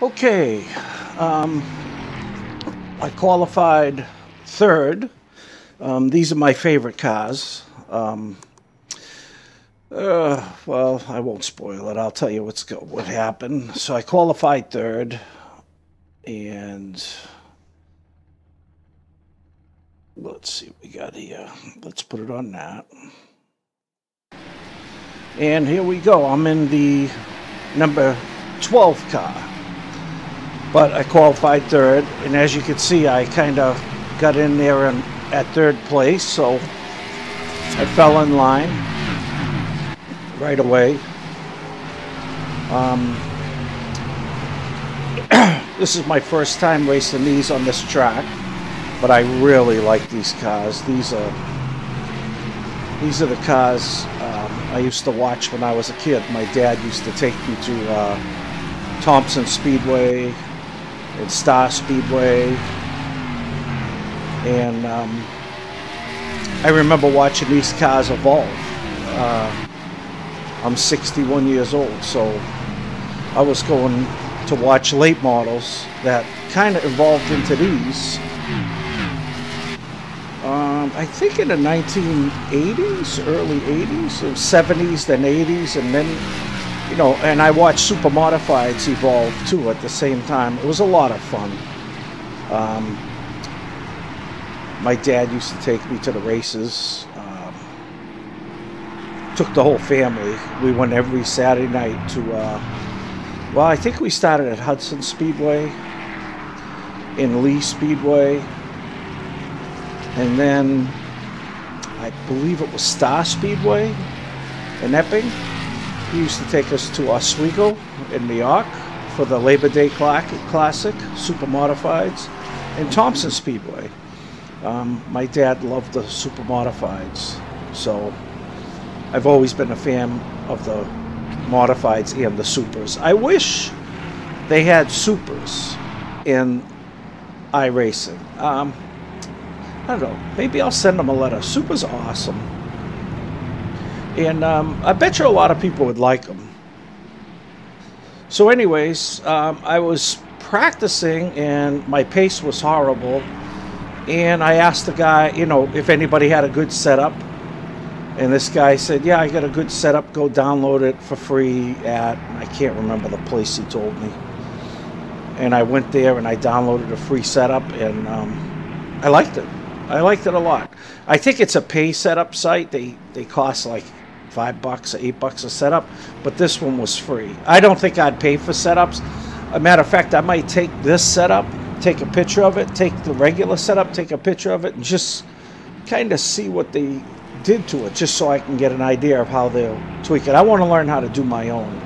Okay, I qualified third. These are my favorite cars. Well, I won't spoil it. I'll tell you what happened. So I qualified third, and let's see what we got here. Let's put it on that. And here we go. I'm in the number 12 car. But I qualified third, and as you can see, I kind of got in there at third place, so I fell in line right away. This is my first time racing these on this track, but I really like these cars. These are the cars I used to watch when I was a kid. My dad used to take me to Thompson Speedway and Star Speedway, and I remember watching these cars evolve. I'm 61 years old, so I was going to watch late models that kind of evolved into these. I think in the 1980s, early 80s, or 70s, then 80s, and then, you know, and I watched super modifieds evolve too at the same time. It was a lot of fun. My dad used to take me to the races. Took the whole family. We went every Saturday night to, well, I think we started at Hudson Speedway, in Lee Speedway, and then I believe it was Star Speedway in Epping. He used to take us to Oswego in New York for the Labor Day Classic, Super Modifieds, and Thompson Speedway. My dad loved the Super Modifieds, so I've always been a fan of the Modifieds and the Supers. I wish they had Supers in Iracing. I don't know, maybe I'll send them a letter. Supers are awesome. And I bet you a lot of people would like them. So anyways, I was practicing and my pace was horrible. And I asked the guy, you know, if anybody had a good setup. And this guy said, yeah, I got a good setup. Go download it for free at, I can't remember the place he told me. And I went there and I downloaded a free setup, and I liked it. I liked it a lot. I think it's a pay setup site. They cost like $5 or $8 a setup, but this one was free. I don't think I'd pay for setups. As a matter of fact, I might take this setup, take a picture of it, take the regular setup, take a picture of it, and just kind of see what they did to it, just so I can get an idea of how they'll tweak it. I want to learn how to do my own.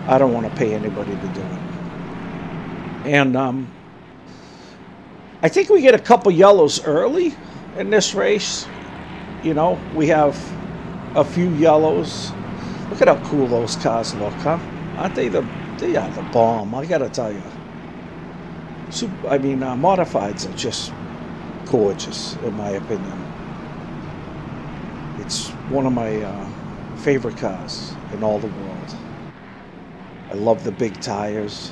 I don't want to pay anybody to do it. And I think we get a couple yellows early in this race. You know, we have a few yellows. Look at how cool those cars look, huh? Aren't they they are the bomb, I gotta tell you. Modifieds are just gorgeous, in my opinion. It's one of my favorite cars in all the world. I love the big tires.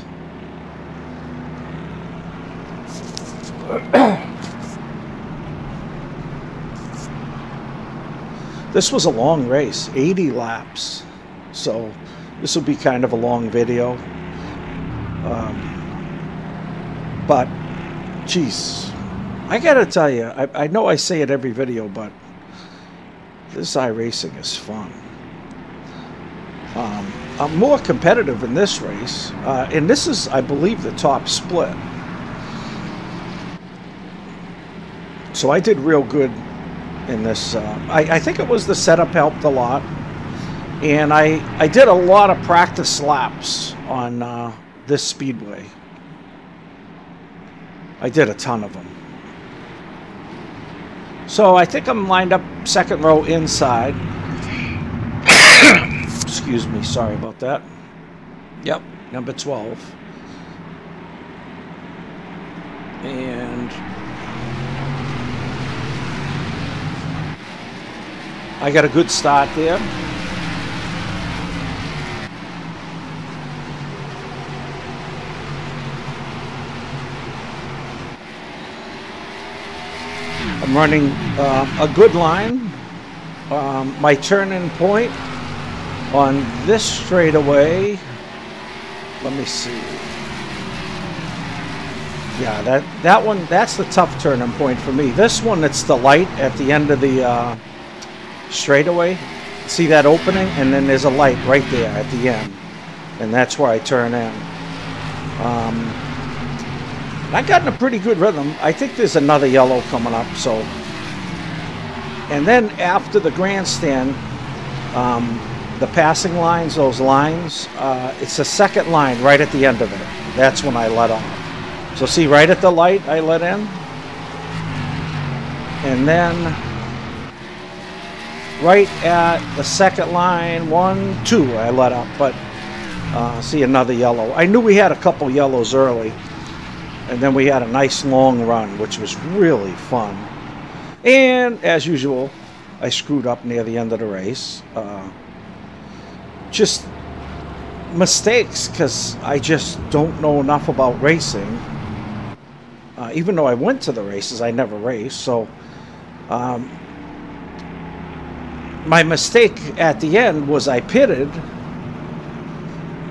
This was a long race, 80 laps, so this will be kind of a long video. But geez, I gotta tell you, I know I say it every video, but this Iracing is fun. I'm more competitive in this race, and this is, I believe, the top split. So I did real good in this. I think it was the setup helped a lot, and I did a lot of practice laps on this speedway. I did a ton of them. So I think I'm lined up second row inside. Excuse me, sorry about that. Yep, number 12. And I got a good start there. I'm running a good line. My turn-in point on this straightaway, let me see. Yeah, that one, that's the tough turn-in point for me. This one, it's the light at the end of the straightaway. See that opening? And then there's a light right there at the end. And that's where I turn in. I got in a pretty good rhythm. I think there's another yellow coming up, so. And then after the grandstand, the passing lines, those lines, it's the second line right at the end of it. That's when I let off. So see, right at the light, I let in. And then right at the second line, 1, 2, I let up. But see another yellow. I knew we had a couple yellows early. And then we had a nice long run, which was really fun. And as usual, I screwed up near the end of the race. Just mistakes, because I just don't know enough about racing. Even though I went to the races, I never raced. So my mistake at the end was I pitted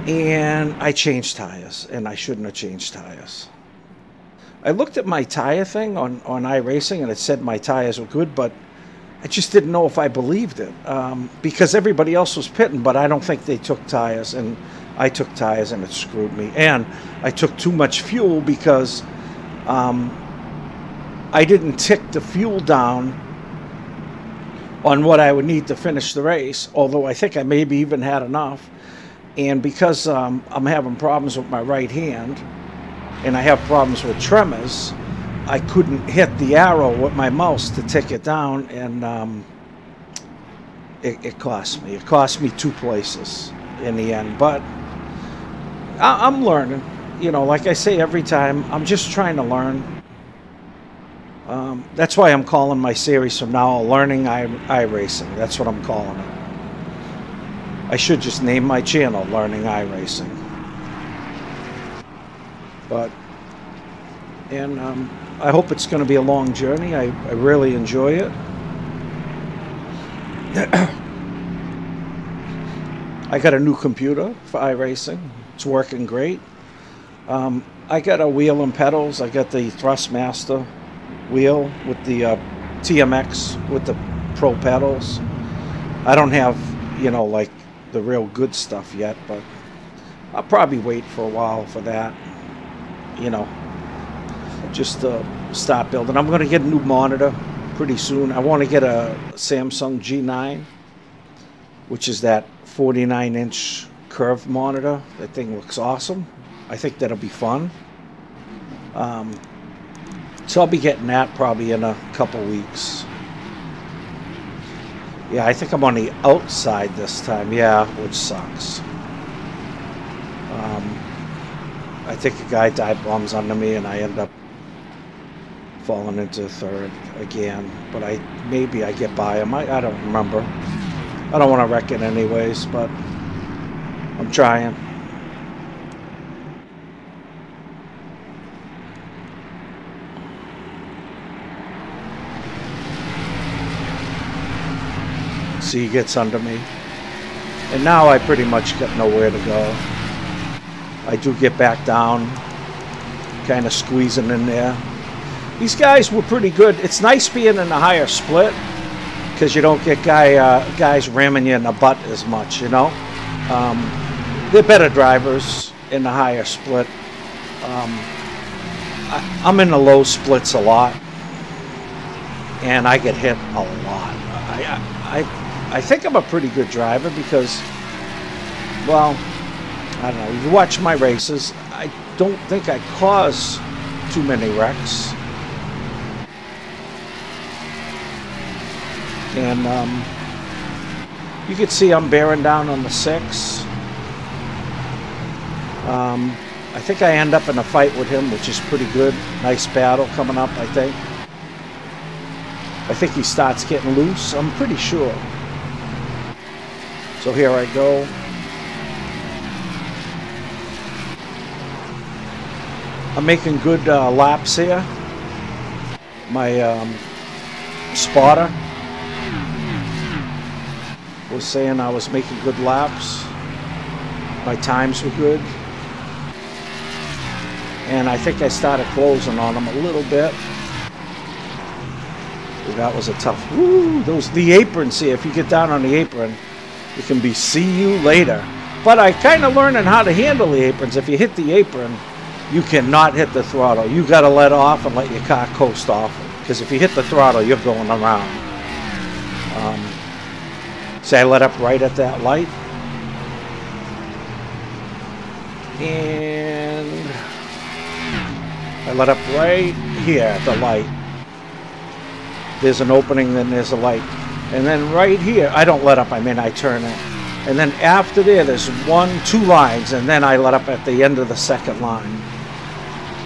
and I changed tires, and I shouldn't have changed tires. I looked at my tire thing on Iracing, and it said my tires were good, but I just didn't know if I believed it, because everybody else was pitting, but I don't think they took tires, and I took tires, and it screwed me. And I took too much fuel because I didn't tick the fuel down on what I would need to finish the race, although I think I maybe even had enough. And because I'm having problems with my right hand, and I have problems with tremors, I couldn't hit the arrow with my mouse to tick it down, and it cost me. It cost me 2 places in the end. But I'm learning. You know, like I say every time, I'm just trying to learn. That's why I'm calling my series from now on Learning iRacing. That's what I'm calling it. I should just name my channel Learning iRacing. And I hope it's going to be a long journey. I really enjoy it. I got a new computer for iRacing. It's working great. I got a wheel and pedals. I got the Thrustmaster wheel with the TMX with the Pro pedals. I don't have, you know, like the real good stuff yet, but I'll probably wait for a while for that. You know, just to start building. I'm going to get a new monitor pretty soon. I want to get a Samsung G9, which is that 49-inch curved monitor. That thing looks awesome. I think that'll be fun. So I'll be getting that probably in a couple weeks. Yeah, I think I'm on the outside this time. Yeah, which sucks. I think a guy dive bombs under me, and I end up falling into third again. But maybe I get by him. I don't remember. I don't want to wreck it anyways, but I'm trying. See, he gets under me. And now I pretty much got nowhere to go. I do get back down, kind of squeezing in there. These guys were pretty good. It's nice being in a higher split, because you don't get guys ramming you in the butt as much, you know. They're better drivers in the higher split. I'm in the low splits a lot, and I get hit a lot. I think I'm a pretty good driver because, well, I don't know. If you watch my races, I don't think I cause too many wrecks. And you can see I'm bearing down on the 6. I think I end up in a fight with him, which is pretty good. Nice battle coming up, I think. I think he starts getting loose. I'm pretty sure. So here I go. I'm making good laps here. My spotter was saying I was making good laps. My times were good. And I think I started closing on him a little bit. That was a tough, the aprons here, if you get down on the apron, it can be see you later. But I kind of learning how to handle the aprons. If you hit the apron, you cannot hit the throttle. You got to let off and let your car coast off. Because if you hit the throttle, you're going around. See, I let up right at that light. And I let up right here at the light. There's an opening, then there's a light. And then right here, I don't let up, I turn it. And then after there's 2 lines, and then I let up at the end of the second line.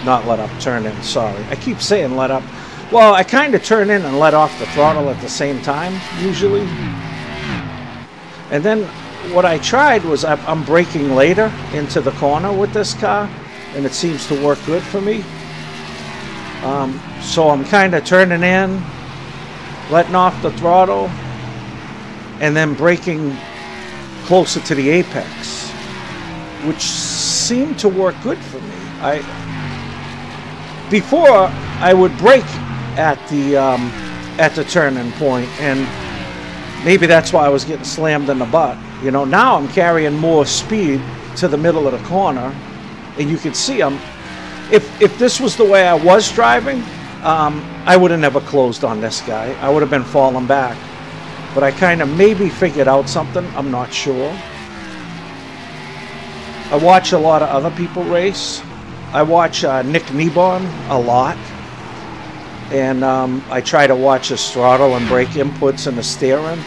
Not let up, turn in, sorry. I keep saying let up. Well, I kind of turn in and let off the throttle at the same time, usually. And then what I tried was I'm braking later into the corner with this car, and it seems to work good for me. So I'm kind of turning in, letting off the throttle, and then braking closer to the apex, which seemed to work good for me. Before I would brake at the turning point, and maybe that's why I was getting slammed in the butt. You know, now I'm carrying more speed to the middle of the corner, and you can see if this was the way I was driving, I would have never closed on this guy. I would have been falling back. But I kind of maybe figured out something. I'm not sure. I watch a lot of other people race. I watch Nick Kneebon a lot. And I try to watch his throttle and brake inputs and the steering.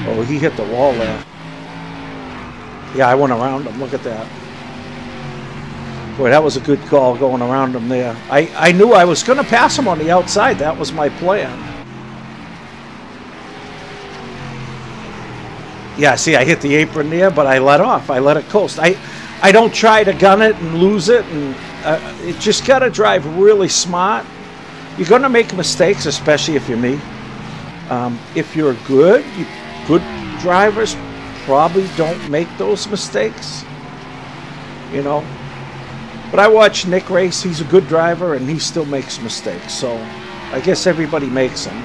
Oh, he hit the wall there. Yeah, I went around him. Look at that. Boy, that was a good call going around him there. I knew I was going to pass him on the outside. That was my plan. Yeah, see, I hit the apron there, but I let off. I let it coast. I don't try to gun it and lose it. And it just got to drive really smart. You're going to make mistakes, especially if you're me. If you're good drivers probably don't make those mistakes. You know. But I watch Nick race. He's a good driver, and he still makes mistakes. So I guess everybody makes them.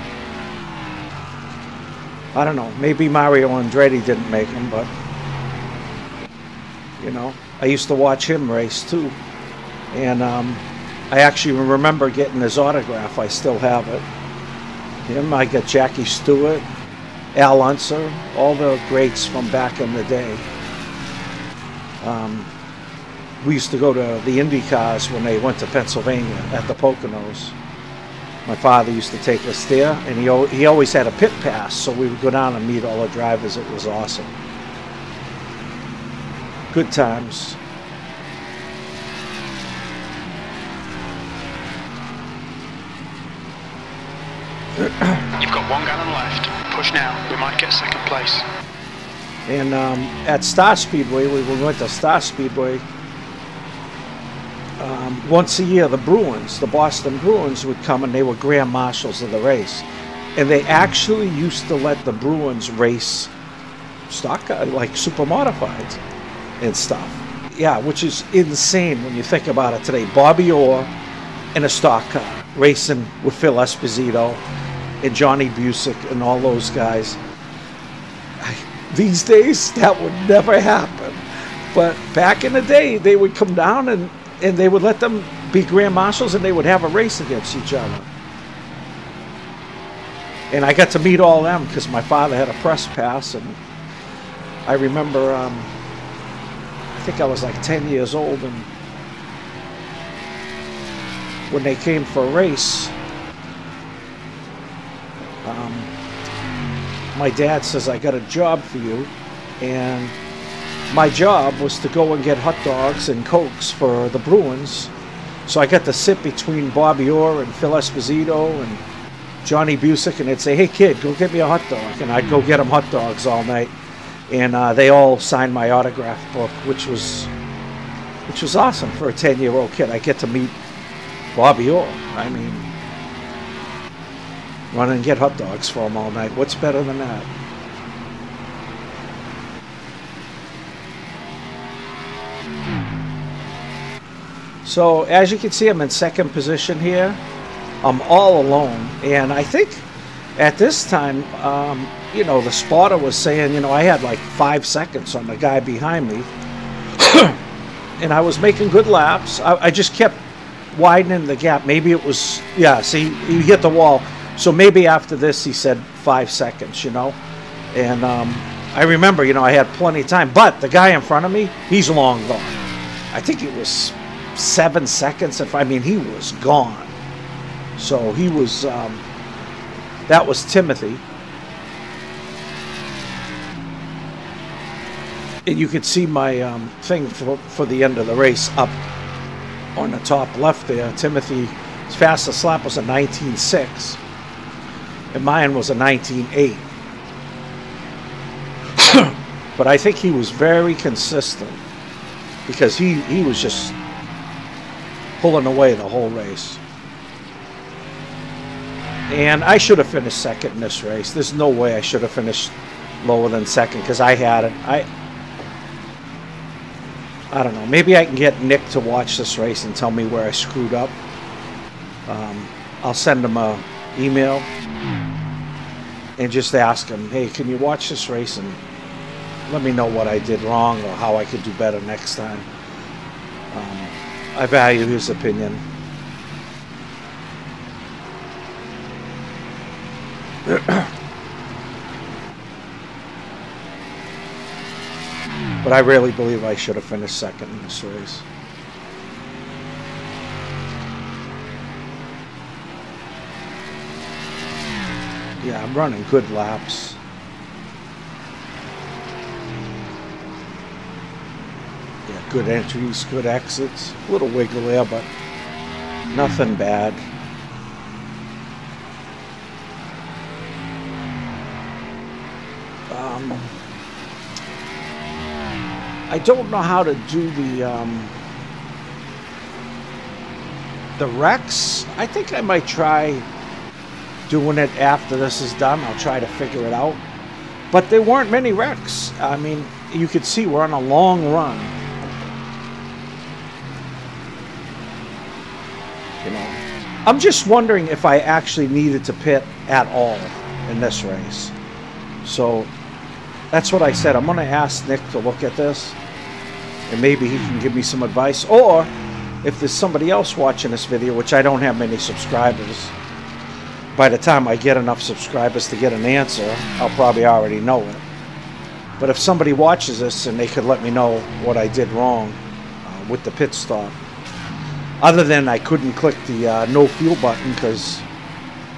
I don't know. Maybe Mario Andretti didn't make them, but, you know, I used to watch him race too. And I actually remember getting his autograph. I still have it. Him, I got Jackie Stewart, Al Unser, all the greats from back in the day. We used to go to the Indy cars when they went to Pennsylvania at the Poconos. My father used to take us there, and he always had a pit pass, so we would go down and meet all the drivers. It was awesome. Good times. You've got 1 gallon left. Push now. We might get second place. And at Star Speedway, we went to Star Speedway. Once a year, the Boston Bruins would come, and they were grand marshals of the race. And they actually used to let the Bruins race stock car, like super modifieds and stuff. Yeah, which is insane when you think about it today. Bobby Orr in a stock car racing with Phil Esposito and Johnny Busick and all those guys. These days, that would never happen. But back in the day, they would come down and they would let them be grand marshals, and they would have a race against each other. And I got to meet all of them because my father had a press pass. And I remember, I think I was like 10 years old, and when they came for a race, my dad says, I got a job for you. And my job was to go and get hot dogs and Cokes for the Bruins. So I got to sit between Bobby Orr and Phil Esposito and Johnny Busick, and they'd say, hey kid, go get me a hot dog. And I'd go get them hot dogs all night. And they all signed my autograph book, which was awesome for a 10-year-old kid. I get to meet Bobby Orr. I mean, Run and get hot dogs for them all night. What's better than that? So as you can see, I'm in second position here. I'm all alone, and I think at this time, you know, the spotter was saying, you know, I had like 5 seconds on the guy behind me, and I was making good laps. I just kept widening the gap. Maybe it was, yeah, see, you hit the wall. So maybe after this, he said 5 seconds, you know. And I remember, you know, I had plenty of time. But the guy in front of me, he's long gone. I think it was 7 seconds. I mean, he was gone. So he was, that was Timothy. And you could see my thing for the end of the race up on the top left there. Timothy's fastest lap was a 19.6. And mine was a 19.8. But I think he was very consistent because he was just pulling away the whole race. And I should have finished second in this race. There's no way I should have finished lower than second because I had it. I don't know. Maybe I can get Nick to watch this race and tell me where I screwed up. I'll send him an email and just ask him, hey, can you watch this race and let me know what I did wrong or how I could do better next time. I value his opinion. But I really believe I should have finished second in this race. Yeah, I'm running good laps. Yeah, good entries, good exits. A little wiggle there, but nothing bad. I don't know how to do the wrecks. I think I might try doing it after this is done. I'll try to figure it out. But there weren't many wrecks. I mean, you could see we're on a long run. You know, I'm just wondering if I actually needed to pit at all in this race. So that's what I said. I'm going to ask Nick to look at this, and maybe he can give me some advice. Or if there's somebody else watching this video, which I don't have many subscribers, by the time I get enough subscribers to get an answer, I'll probably already know it. But if somebody watches this and they could let me know what I did wrong with the pit stop. Other than I couldn't click the no fuel button because,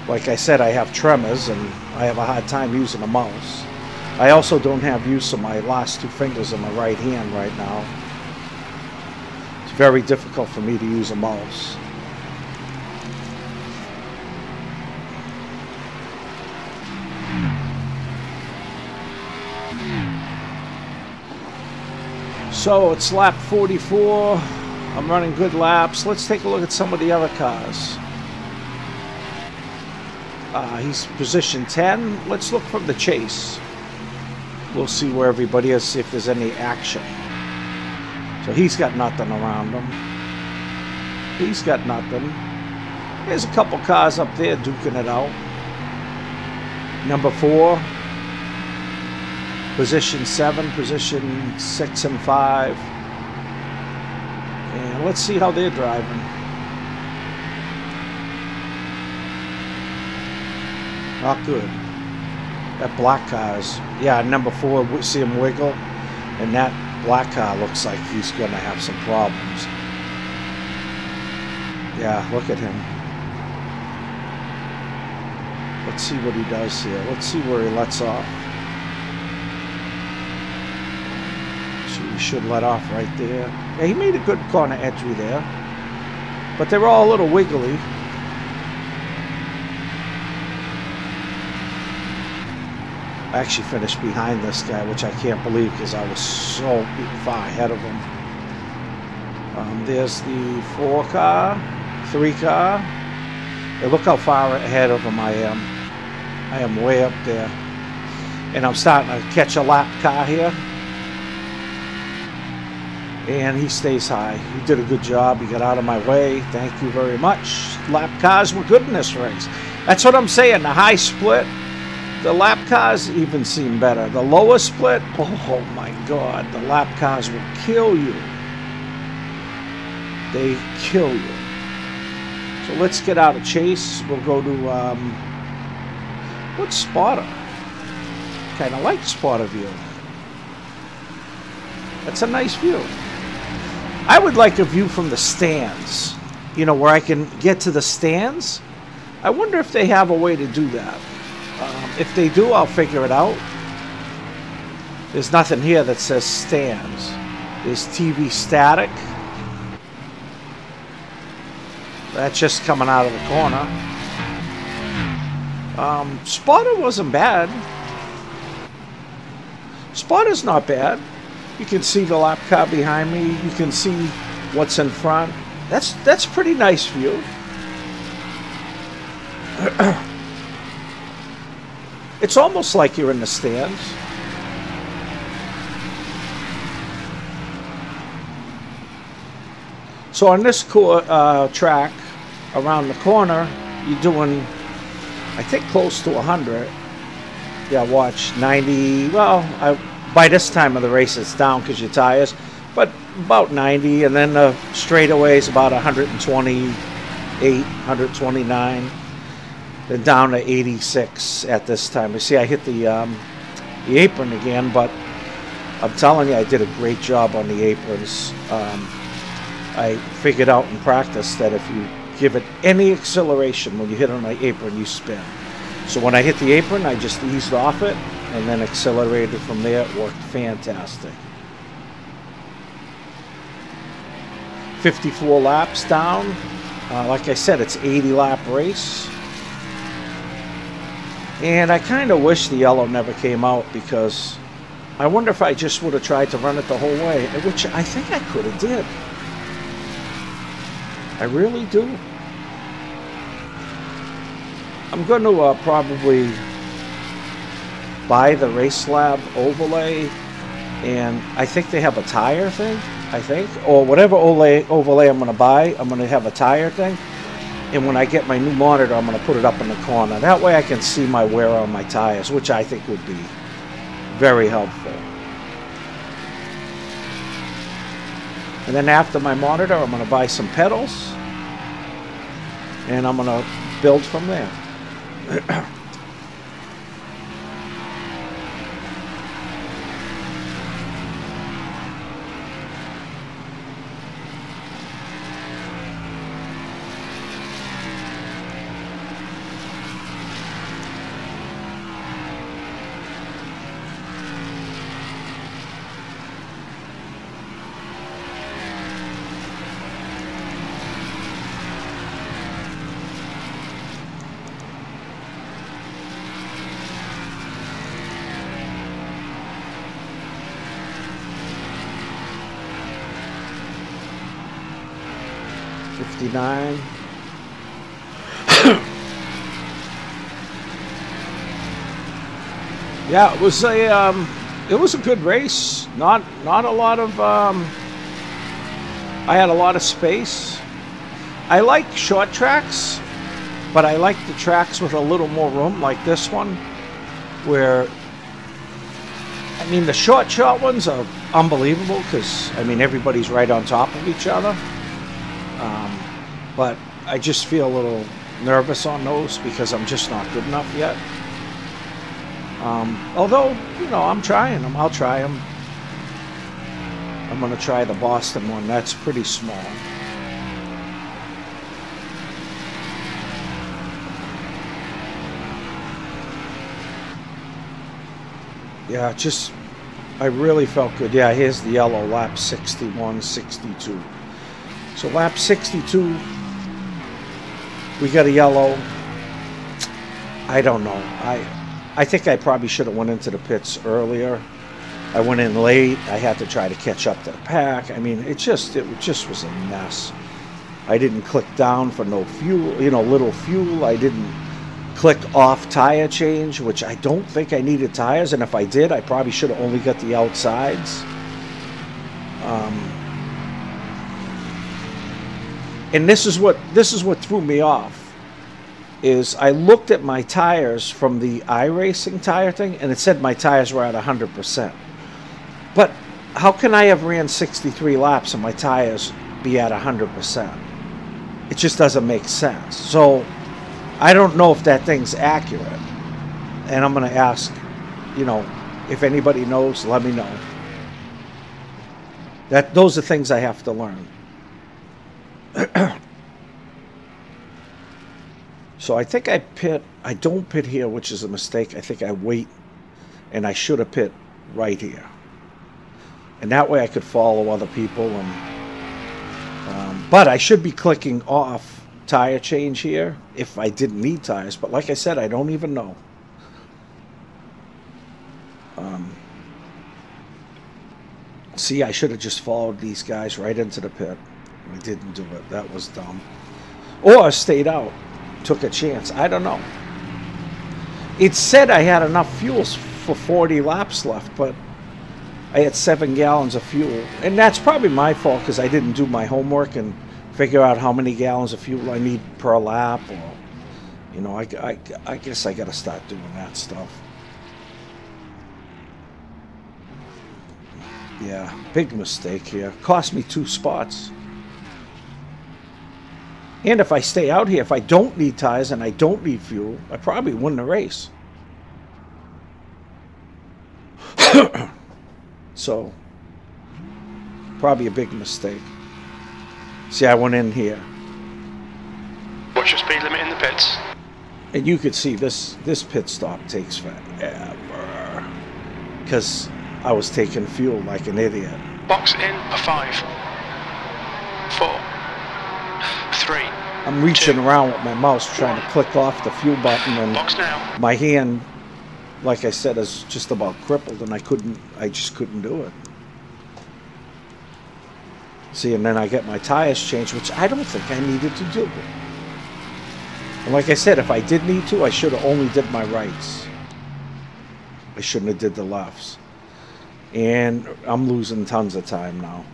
like I said, I have tremors and I have a hard time using a mouse. I also don't have use of my last 2 fingers in my right hand right now. It's very difficult for me to use a mouse. So it's lap 44. I'm running good laps. Let's take a look at some of the other cars. He's position 10. Let's look from the chase. We'll see where everybody is, see if there's any action. So he's got nothing around him. He's got nothing. There's a couple cars up there duking it out. Number 4. Position 7, position 6 and 5. And let's see how they're driving. Not good. That black car's, yeah, number 4, we see him wiggle. And that black car looks like he's going to have some problems. Yeah, look at him. Let's see what he does here. Let's see where he lets off. He should let off right there. Yeah, he made a good corner entry there. But they were all a little wiggly. I actually finished behind this guy, which I can't believe because I was so far ahead of him. There's the 4 car, 3 car. Hey, look how far ahead of him I am. I am way up there. And I'm starting to catch a lap car here. And he stays high. He did a good job. He got out of my way. Thank you very much. Lap cars were good in this race. That's what I'm saying. The high split, the lap cars even seem better. The lower split, oh my God, the lap cars will kill you. They kill you. So let's get out of chase. We'll go to, what's spotter? Kind of like spotter view. That's a nice view. I would like a view from the stands, you know, where I can get to the stands. I wonder if they have a way to do that. If they do, I'll figure it out. There's nothing here that says stands. There's TV static. That's just coming out of the corner. Spotter wasn't bad. Spotter's not bad. You can see the lap car behind me. You can see what's in front. That's pretty nice view. It's almost like you're in the stands. So on this track around the corner, you're doing, I think, close to 100. Yeah, watch 90. Well, by this time of the race, it's down because your tires, but about 90, and then the straightaway is about 128, 129, then down to 86 at this time. You see, I hit the apron again, but I'm telling you, I did a great job on the aprons. I figured out in practice that if you give it any acceleration when you hit on the apron, you spin. So when I hit the apron, I just eased off it and then accelerated from there. It worked fantastic. 54 laps down. Like I said, it's 80 lap race. And I kind of wish the yellow never came out, because I wonder if I just would have tried to run it the whole way, which I think I could have did. I really do. I'm going to probably buy the Race Lab overlay, and I think they have a tire thing, I think, or whatever overlay I'm going to buy, I'm going to have a tire thing, and when I get my new monitor, I'm going to put it up in the corner. That way I can see my wear on my tires, which I think would be very helpful. And then after my monitor, I'm going to buy some pedals, and I'm going to build from there. Yeah, it was a good race. Not a lot of I had a lot of space. I like short tracks, but I like the tracks with a little more room, like this one, where, I mean, the short ones are unbelievable because, I mean, everybody's right on top of each other. But I just feel a little nervous on those because I'm just not good enough yet. Although, you know, I'm trying them. I'll try them. I'm going to try the Boston one. That's pretty small. Yeah, just, I really felt good. Yeah, here's the yellow, lap 61, 62. So lap 62, we got a yellow. I don't know. I think I probably should have went into the pits earlier. I went in late. I had to try to catch up to the pack. I mean, it just was a mess. I didn't click down for no fuel, you know, little fuel. I didn't click off tire change, which I don't think I needed tires, and if I did, I probably should have only got the outsides. And this is what threw me off, is I looked at my tires from the Iracing tire thing, and it said my tires were at 100%. But how can I have ran 63 laps and my tires be at 100%? It just doesn't make sense. So I don't know if that thing's accurate, and I'm going to ask, you know, if anybody knows, let me know. Those are things I have to learn. So I think I don't pit here, which is a mistake. I think I wait, and I should have pit right here, and that way I could follow other people. And but I should be clicking off tire change here if I didn't need tires, but like I said, I don't even know. See, I should have just followed these guys right into the pit. I didn't do it. That was dumb. Or I stayed out, took a chance. I don't know. It said I had enough fuel for 40 laps left, but I had 7 gallons of fuel, and that's probably my fault because I didn't do my homework and figure out how many gallons of fuel I need per lap, or, you know, I guess I got to start doing that stuff. Yeah, big mistake here. Cost me 2 spots. And if I stay out here, if I don't need tires and I don't need fuel, I probably win the race. So, probably a big mistake. See, I went in here. What's your speed limit in the pits? And you could see this pit stop takes forever, because I was taking fuel like an idiot. Box in a 5, 4, 3. I'm reaching around with my mouse trying to click off the fuel button, and box now. My hand, like I said, is just about crippled, and I just couldn't do it. See, and then I get my tires changed, which I don't think I needed to do. And like I said, if I did need to, I should have only did my rights. I shouldn't have did the lefts. And I'm losing tons of time now.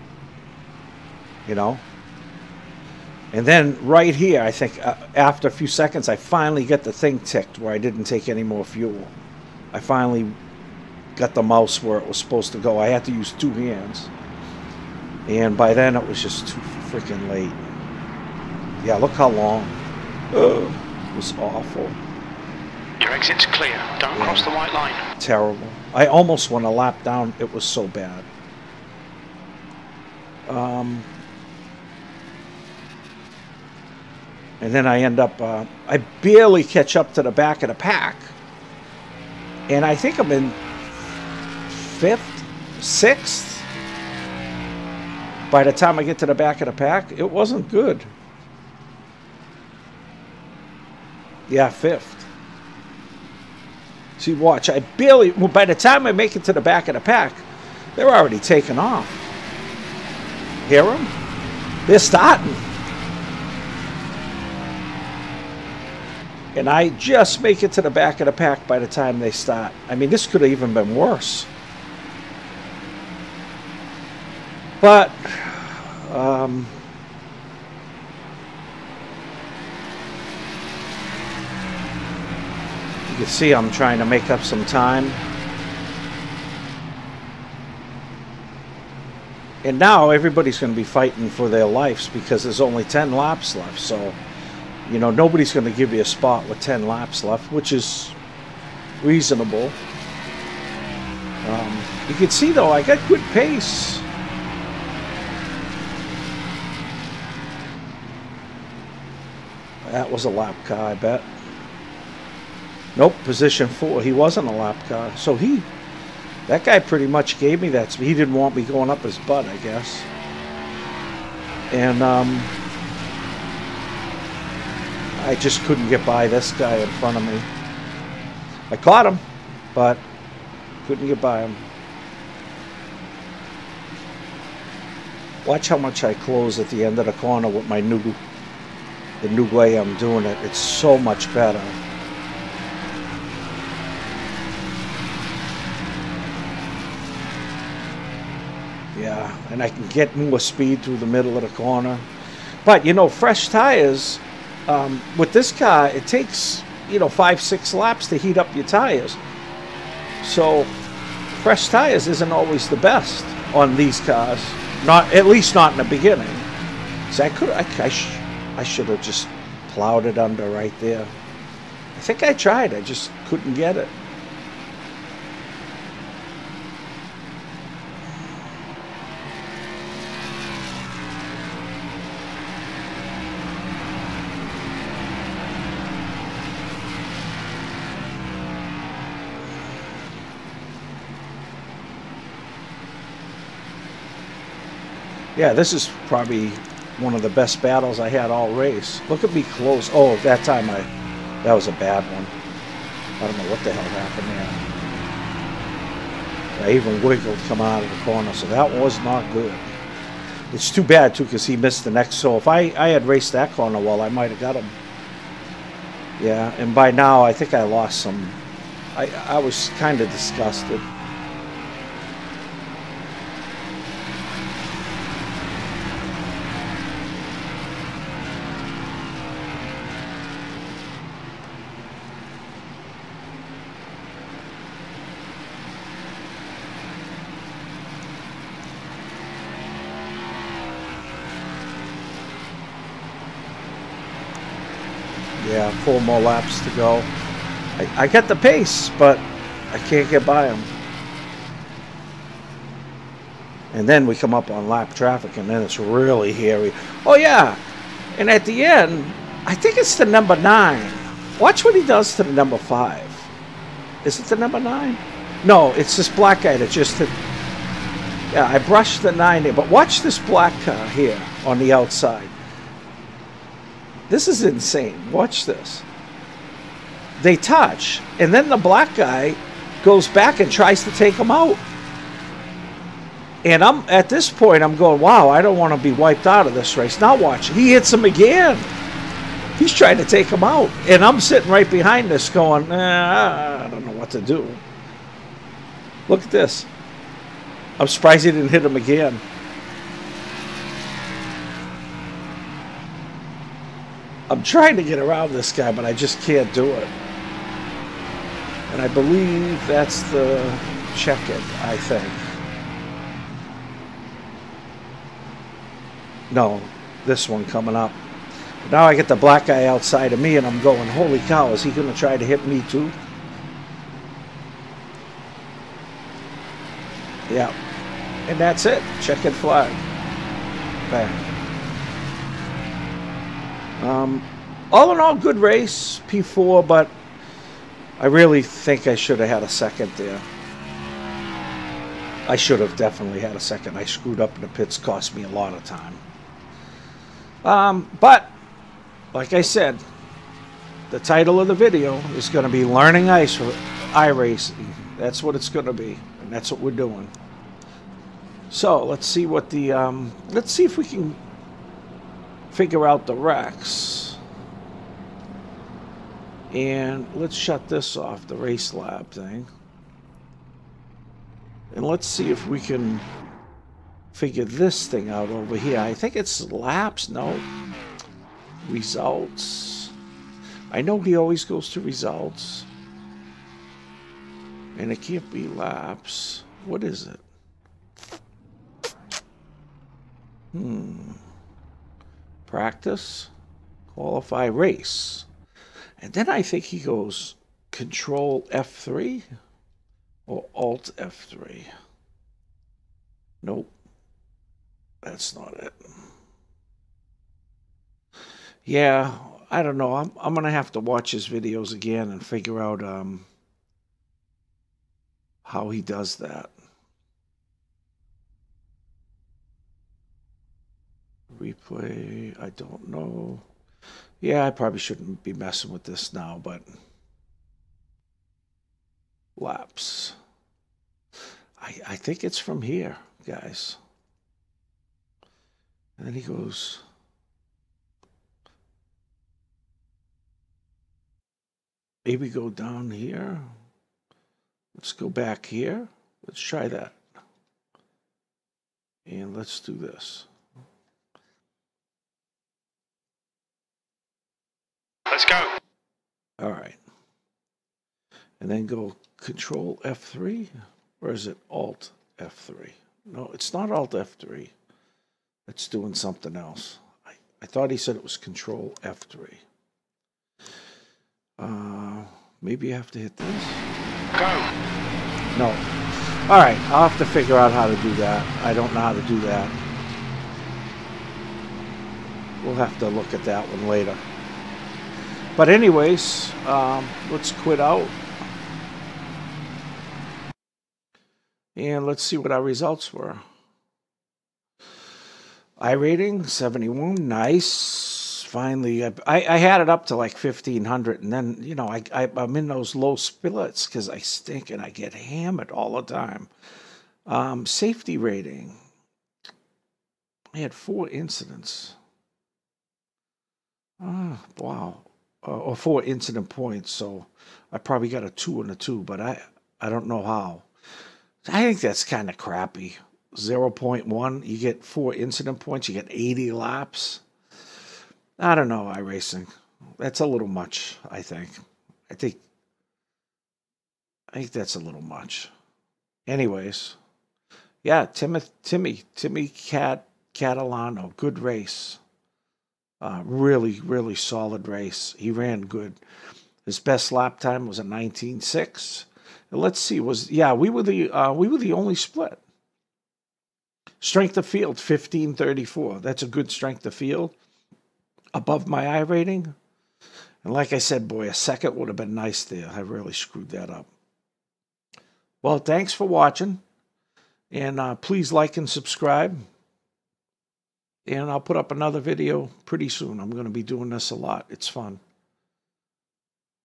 You know? And then right here, I think after a few seconds, I finally get the thing ticked where I didn't take any more fuel. I finally got the mouse where it was supposed to go. I had to use 2 hands. And by then, it was just too freaking late. Yeah, look how long. Ugh, it was awful. Your exit's clear. Don't cross the white line. Terrible. I almost went a lap down. It was so bad. And then I end up, I barely catch up to the back of the pack. And I think I'm in 5th, 6th. By the time I get to the back of the pack, it wasn't good. Yeah, 5th. See, watch, I barely, well, by the time I make it to the back of the pack, they're already taking off. Hear them? They're starting. And I just make it to the back of the pack by the time they start. I mean, this could have even been worse. But, you can see I'm trying to make up some time. And now everybody's going to be fighting for their lives because there's only 10 laps left. So, you know, nobody's going to give you a spot with 10 laps left, which is reasonable. You can see, though, I got good pace. That was a lap car, I bet. Nope, position 4. He wasn't a lap car. So that guy pretty much gave me that. He didn't want me going up his butt, I guess. And I just couldn't get by this guy in front of me. I caught him, but couldn't get by him. Watch how much I close at the end of the corner with the new way I'm doing it. It's so much better. Yeah, and I can get more speed through the middle of the corner. But, you know, fresh tires, with this car, it takes, you know, 5-6 laps to heat up your tires. So fresh tires isn't always the best on these cars. Not, at least not in the beginning. So I should have just plowed it under right there. I think I tried. I just couldn't get it. Yeah, this is probably one of the best battles I had all race. Look at me close. Oh, that time that was a bad one. I don't know what the hell happened there. I even wiggled come out of the corner, so that was not good. It's too bad, too, because he missed the next. So if I had raced that corner well, I might have got him. Yeah, and by now, I think I lost some. I was kind of disgusted. Yeah, 4 more laps to go. I get the pace, but I can't get by him. And then we come up on lap traffic, and then it's really hairy. Oh, yeah. And at the end, I think it's the number 9. Watch what he does to the number 5. Is it the number 9? No, it's this black guy that just hit. Yeah, I brushed the 9 there. But watch this black car here on the outside. This is insane. Watch this. They touch, and then the black guy goes back and tries to take him out. And I'm at this point, I'm going, wow, I don't want to be wiped out of this race. Now watch, he hits him again. He's trying to take him out, and I'm sitting right behind this, going, I don't know what to do. Look at this. I'm surprised he didn't hit him again. I'm trying to get around this guy, but I just can't do it. And I believe that's the check-in, I think. No, this one coming up. Now I get the black guy outside of me, and I'm going, holy cow, is he going to try to hit me too? Yeah. And that's it. Check-in flag. Bang. All in all, good race, P4, but I really think I should have had a second there. I should have definitely had a second. I screwed up in the pits, cost me a lot of time. But, like I said, the title of the video is going to be Learning iRacing. That's what it's going to be, and that's what we're doing. So, let's see what the, let's see if we can figure out the wrecks. And let's shut this off, the race lab thing. And let's see if we can figure this thing out over here. I think it's laps, no. Results. I know he always goes to results. And it can't be laps. What is it? Practice. Qualify race. And then I think he goes Control F3 or Alt F3. Nope. That's not it. Yeah, I don't know. I'm going to have to watch his videos again and figure out how he does that. Replay, I don't know. Yeah, I probably shouldn't be messing with this now, but laps. I think it's from here, guys. And then he goes. Maybe go down here. Let's go back here. Let's try that. And let's do this. Let's go. All right. And then go Control F3, or is it Alt F3? No, it's not Alt F3. It's doing something else. I thought he said it was Control F3. Maybe you have to hit this. Go. No. All right, I'll have to figure out how to do that. I don't know how to do that. We'll have to look at that one later. But anyways, let's quit out. And let's see what our results were. iRating, 71, nice. Finally, I had it up to like 1,500, and then, you know, I'm in those low splits because I stink and I get hammered all the time. Safety rating, I had 4 incidents. Wow. Or 4 incident points, so I probably got a 2 and a 2, but I don't know how. I think that's kind of crappy. 0.1, you get 4 incident points, you get 80 laps. I don't know, iRacing. That's a little much, I think. I think that's a little much. Anyways, yeah, Timmy Catalano, good race. Really, really solid race. He ran good. His best lap time was a 19.6. Let's see, we were the only split. Strength of field 15.34. That's a good strength of field. Above my iRating. And like I said, boy, a second would have been nice there. I really screwed that up. Well, thanks for watching. And please like and subscribe. And I'll put up another video pretty soon. I'm going to be doing this a lot. It's fun.